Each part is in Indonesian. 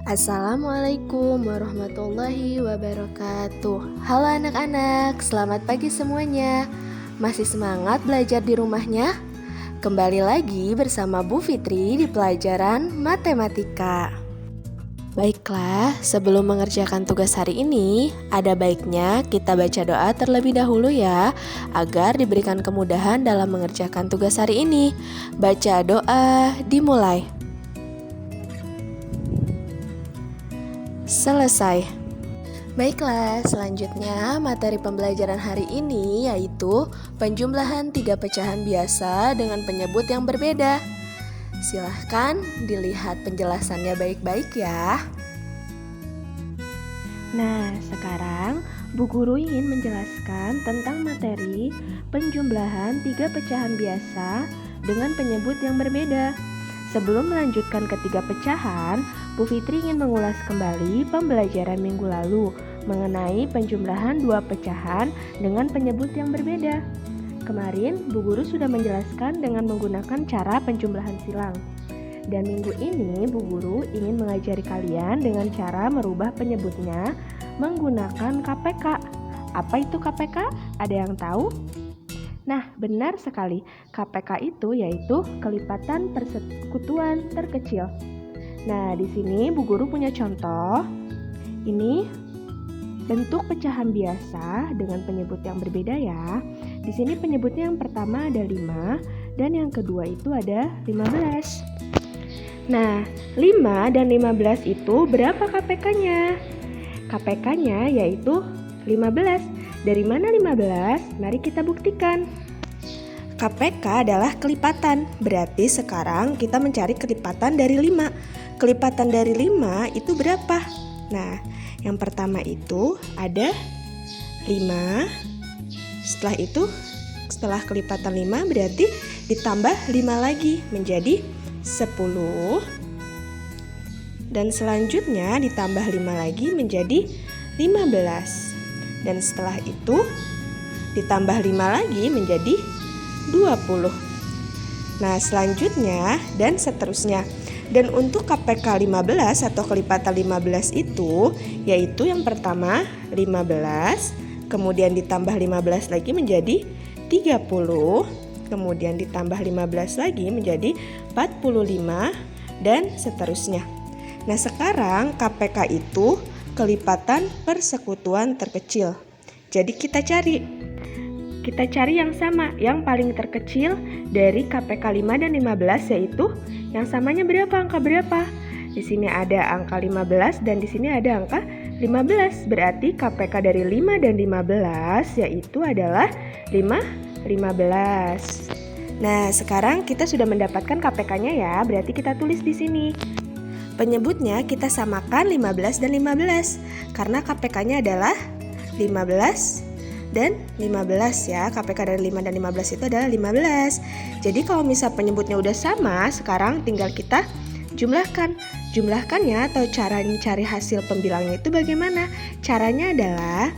Assalamualaikum warahmatullahi wabarakatuh. Halo anak-anak, selamat pagi semuanya. Masih semangat belajar di rumahnya? Kembali lagi bersama Bu Fitri di pelajaran matematika. Baiklah, sebelum mengerjakan tugas hari ini, ada baiknya kita baca doa terlebih dahulu ya, agar diberikan kemudahan dalam mengerjakan tugas hari ini. Baca doa, dimulai. Selesai. Baiklah, selanjutnya materi pembelajaran hari ini yaitu penjumlahan 3 pecahan biasa dengan penyebut yang berbeda. Silahkan dilihat penjelasannya baik-baik ya. Nah, sekarang Bu Guru ingin menjelaskan tentang materi penjumlahan 3 pecahan biasa dengan penyebut yang berbeda. Sebelum melanjutkan ketiga pecahan, Bu Fitri ingin mengulas kembali pembelajaran minggu lalu mengenai penjumlahan 2 pecahan dengan penyebut yang berbeda. Kemarin, Bu Guru sudah menjelaskan dengan menggunakan cara penjumlahan silang. Dan minggu ini, Bu Guru ingin mengajari kalian dengan cara merubah penyebutnya menggunakan KPK. Apa itu KPK? Ada yang tahu? Nah, benar sekali. KPK itu yaitu kelipatan persekutuan terkecil. Nah, di sini Bu Guru punya contoh. Ini bentuk pecahan biasa dengan penyebut yang berbeda ya. Di sini penyebutnya yang pertama ada 5 dan yang kedua itu ada 15. Nah, 5 dan 15 itu berapa KPK-nya? KPK-nya yaitu 15. Dari mana 15? Mari kita buktikan. KPK adalah kelipatan, berarti sekarang kita mencari kelipatan dari 5. Kelipatan dari 5 itu berapa? Nah, yang pertama itu ada 5. Setelah itu, setelah kelipatan 5 berarti ditambah 5 lagi menjadi 10. Dan selanjutnya ditambah 5 lagi menjadi 15. Dan setelah itu ditambah 5 lagi menjadi 20. Nah, selanjutnya dan seterusnya. Dan untuk KPK 15 atau kelipatan 15 itu yaitu yang pertama 15, kemudian ditambah 15 lagi menjadi 30, kemudian ditambah 15 lagi menjadi 45 dan seterusnya. Nah, sekarang KPK itu kelipatan persekutuan terkecil. Jadi kita cari yang sama, yang paling terkecil dari KPK 5 dan 15 yaitu yang samanya berapa, angka berapa? Di sini ada angka 15 dan di sini ada angka 15. Berarti KPK dari 5 dan 15 yaitu adalah 15. Nah, sekarang kita sudah mendapatkan KPK-nya ya, berarti kita tulis di sini. Penyebutnya kita samakan 15 dan 15 karena KPK-nya adalah 15 dan 15 ya. KPK dari 5 dan 15 itu adalah 15. Jadi kalau misal penyebutnya udah sama, sekarang tinggal kita jumlahkan. Jumlahkannya atau cara mencari hasil pembilangnya itu bagaimana? Caranya adalah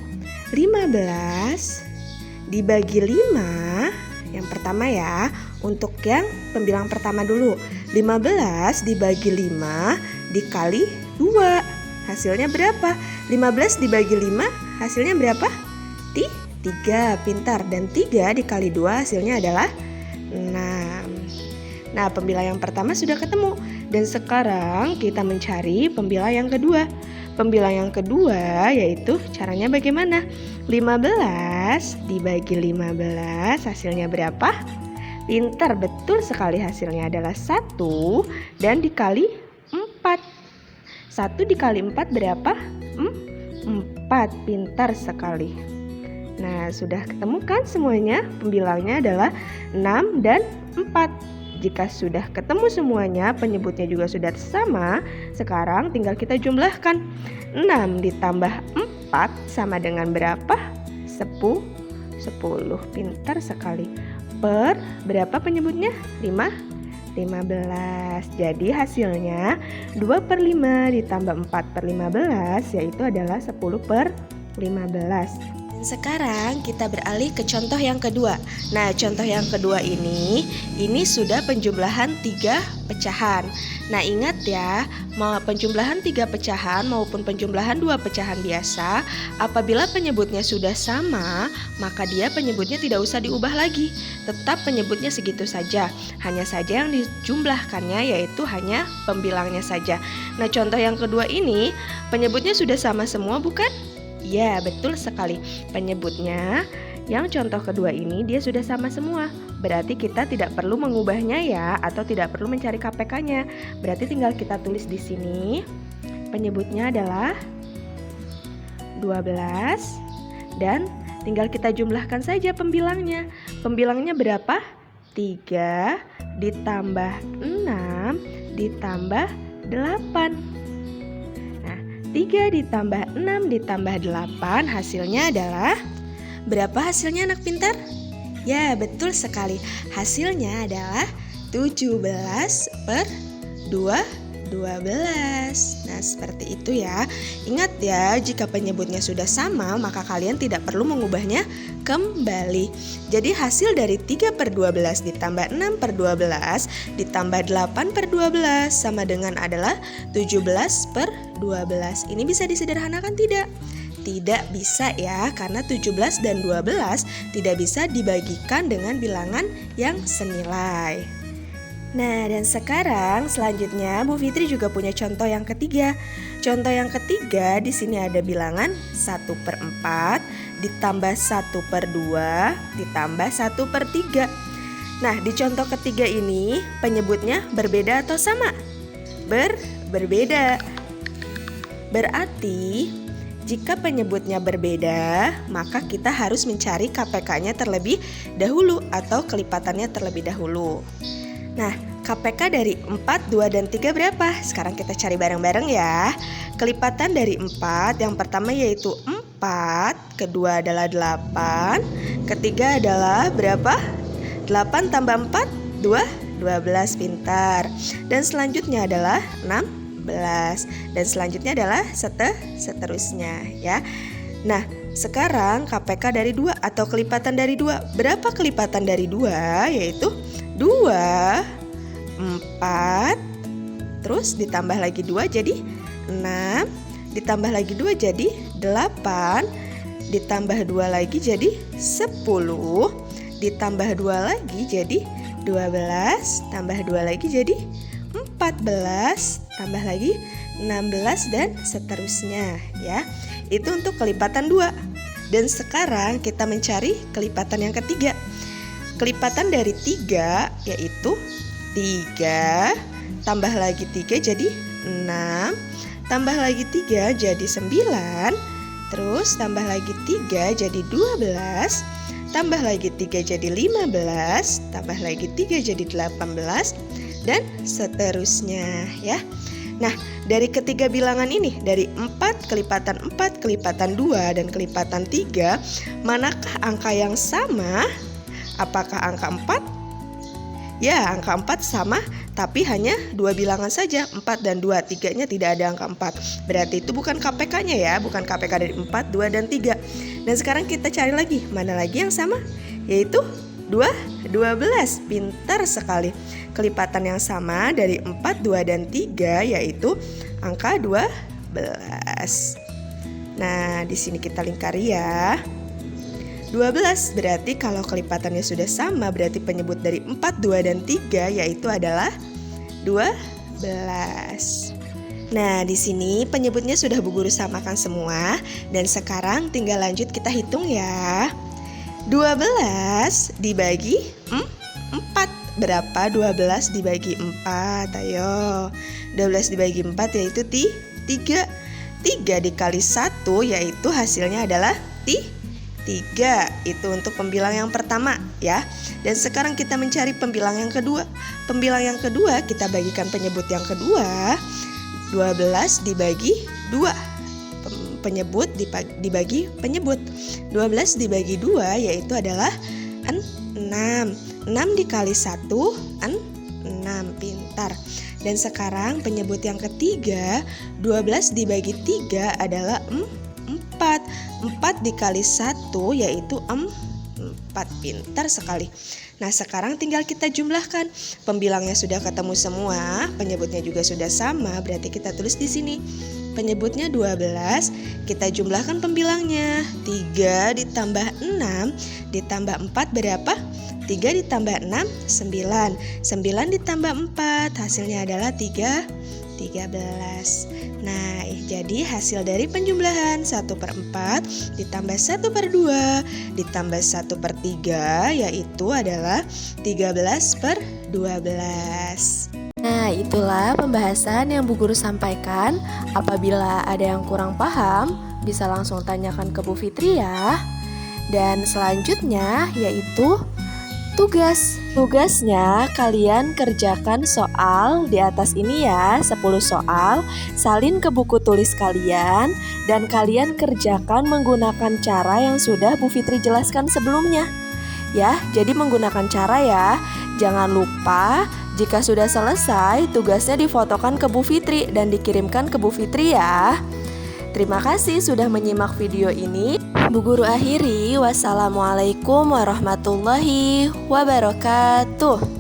15 dibagi 5. Yang pertama ya, untuk yang pembilang pertama dulu. 15 dibagi 5 dikali 2. Hasilnya berapa? 15 dibagi 5 hasilnya berapa? 3, pintar. Dan 3 dikali 2 hasilnya adalah 6. Nah, pembilang yang pertama sudah ketemu. Dan sekarang kita mencari pembilang yang kedua. Pembilang yang kedua yaitu caranya bagaimana? 15 dibagi 15 hasilnya berapa? Pintar, betul sekali, hasilnya adalah 1 dan dikali 4. 1 dikali 4 berapa? 4, pintar sekali. Nah, sudah ketemu kan semuanya? Pembilangnya adalah 6 dan 4. Jika sudah ketemu semuanya, penyebutnya juga sudah sama. Sekarang tinggal kita jumlahkan. 6 ditambah 4 sama dengan berapa? 10. Pintar sekali. Per berapa penyebutnya? 15. Jadi hasilnya 2/5 ditambah 4/15 yaitu adalah 10/15. Sekarang kita beralih ke contoh yang kedua. Nah, contoh yang kedua ini sudah penjumlahan 3 pecahan. Nah, ingat ya, mau penjumlahan 3 pecahan maupun penjumlahan 2 pecahan biasa, apabila penyebutnya sudah sama, maka dia penyebutnya tidak usah diubah lagi. Tetap penyebutnya segitu saja. Hanya saja yang dijumlahkannya yaitu hanya pembilangnya saja. Nah, contoh yang kedua ini penyebutnya sudah sama semua, bukan? Ya, betul sekali. Penyebutnya yang contoh kedua ini dia sudah sama semua. Berarti kita tidak perlu mengubahnya ya, atau tidak perlu mencari KPK-nya. Berarti tinggal kita tulis di sini. Penyebutnya adalah 12 dan tinggal kita jumlahkan saja pembilangnya. Pembilangnya berapa? 3 ditambah 6 ditambah 8. 3 ditambah 6 ditambah 8 hasilnya adalah berapa hasilnya anak pintar? Ya, betul sekali. Hasilnya adalah 17 per 12. Nah, seperti itu ya. Ingat ya, jika penyebutnya sudah sama, maka kalian tidak perlu mengubahnya kembali. Jadi hasil dari 3 per 12 ditambah 6 per 12 ditambah 8 per 12 sama dengan adalah 17 per 12. Ini bisa disederhanakan tidak? Tidak bisa ya, karena 17 dan 12 tidak bisa dibagikan dengan bilangan yang senilai. Nah, dan sekarang selanjutnya Bu Fitri juga punya contoh yang ketiga. Contoh yang ketiga di sini ada bilangan 1 per 4 ditambah 1 per 2 ditambah 1 per 3. Nah, di contoh ketiga ini penyebutnya berbeda atau sama? Berbeda. Berarti jika penyebutnya berbeda, maka kita harus mencari KPK-nya terlebih dahulu atau kelipatannya terlebih dahulu. Nah, KPK dari 4, 2, dan 3 berapa? Sekarang kita cari bareng-bareng ya. Kelipatan dari 4, yang pertama yaitu 4, kedua adalah 8, ketiga adalah berapa? 8 tambah 4, 12, pintar. Dan selanjutnya adalah 16, dan selanjutnya adalah seterusnya ya. Nah, sekarang KPK dari 2 atau kelipatan dari 2. Berapa kelipatan dari 2? Yaitu 2, 4, terus ditambah lagi 2 jadi 6, ditambah lagi 2 jadi 8, ditambah 2 lagi jadi 10, ditambah 2 lagi jadi 12, tambah 2 lagi jadi 14, tambah lagi 16 dan seterusnya ya. Itu untuk kelipatan 2. Dan sekarang kita mencari kelipatan yang ketiga. Kelipatan dari 3 yaitu 3 tambah lagi 3 jadi 6, tambah lagi 3 jadi 9, terus tambah lagi 3 jadi 12, tambah lagi 3 jadi 15, tambah lagi 3 jadi 18, dan seterusnya ya. Nah, dari ketiga bilangan ini, dari 4, kelipatan 4, kelipatan 2, dan kelipatan 3, manakah angka yang sama? Apakah angka 4? Ya, angka 4 sama, tapi hanya 2 bilangan saja, 4 dan 2, 3-nya tidak ada angka 4. Berarti itu bukan KPK-nya ya, bukan KPK dari 4, 2, dan 3. Dan sekarang kita cari lagi, mana lagi yang sama? Yaitu 12, pintar sekali. Kelipatan yang sama dari 4, 2, dan 3 yaitu angka 12. Nah, di sini kita lingkari ya. 12 berarti kalau kelipatannya sudah sama berarti penyebut dari 4, 2, dan 3 yaitu adalah 12. Nah, di sini penyebutnya sudah Bu Guru samakan semua dan sekarang tinggal lanjut kita hitung ya. 12 dibagi 4. Berapa 12 dibagi 4? Ayo. 12 dibagi 4 yaitu 3. 3 dikali 1 yaitu hasilnya adalah 3. Itu untuk pembilang yang pertama ya. Dan sekarang kita mencari pembilang yang kedua. Pembilang yang kedua kita bagikan penyebut yang kedua. 12 dibagi 2. Penyebut dibagi penyebut. 12 dibagi 2 yaitu adalah 6. 6 dikali 1 6, pintar. Dan sekarang penyebut yang ketiga 12 dibagi 3 adalah 4. 4. 4 dikali 1 yaitu 4. Pintar sekali. Nah, sekarang tinggal kita jumlahkan. Pembilangnya sudah ketemu semua, penyebutnya juga sudah sama, berarti kita tulis di sini. Penyebutnya 12, kita jumlahkan pembilangnya. 3 ditambah 6 ditambah 4 berapa? 3 ditambah 6, 9. 9 ditambah 4, hasilnya adalah 13. Nah, jadi hasil dari penjumlahan 1/4 ditambah 1/2 ditambah 1/3 yaitu adalah 13/12. Nah, itulah pembahasan yang Bu Guru sampaikan. Apabila ada yang kurang paham, bisa langsung tanyakan ke Bu Fitri ya. Dan selanjutnya yaitu tugas. Tugasnya kalian kerjakan soal di atas ini ya, 10 soal, salin ke buku tulis kalian dan kalian kerjakan menggunakan cara yang sudah Bu Fitri jelaskan sebelumnya. Ya, jadi menggunakan cara ya. Jangan lupa jika sudah selesai tugasnya difotokan ke Bu Fitri dan dikirimkan ke Bu Fitri ya. Terima kasih sudah menyimak video ini. Bu Guru akhiri, wassalamualaikum warahmatullahi wabarakatuh.